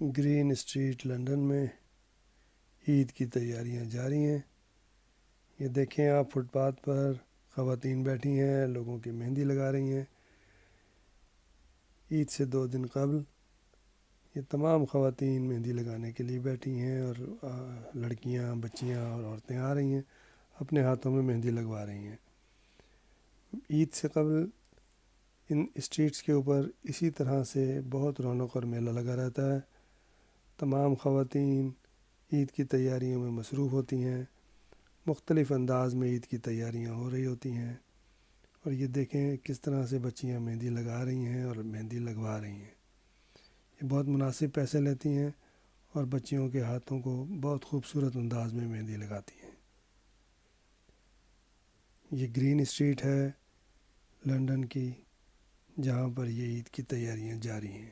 Green street London میں عید کی تیاریاں جاری ہیں۔ یہ دیکھیں آپ، فٹ پاتھ پر خواتین بیٹھی ہیں، لوگوں کی مہندی لگا رہی ہیں۔ عید سے 2 دن قبل یہ تمام خواتین مہندی لگانے کے لیے بیٹھی ہیں، اور لڑکیاں، بچیاں اور عورتیں آ رہی ہیں، اپنے ہاتھوں میں مہندی لگوا رہی ہیں۔ عید سے قبل ان اسٹریٹس کے اوپر اسی طرح سے بہت رونق اور میلہ لگا رہتا ہے۔ تمام خواتین عید کی تیاریوں میں مصروف ہوتی ہیں، مختلف انداز میں عید کی تیاریاں ہو رہی ہوتی ہیں، اور یہ دیکھیں کس طرح سے بچیاں مہندی لگا رہی ہیں اور مہندی لگوا رہی ہیں۔ یہ بہت مناسب پیسے لیتی ہیں اور بچیوں کے ہاتھوں کو بہت خوبصورت انداز میں مہندی لگاتی ہیں۔ یہ گرین اسٹریٹ ہے لندن کی، جہاں پر یہ عید کی تیاریاں جاری ہیں۔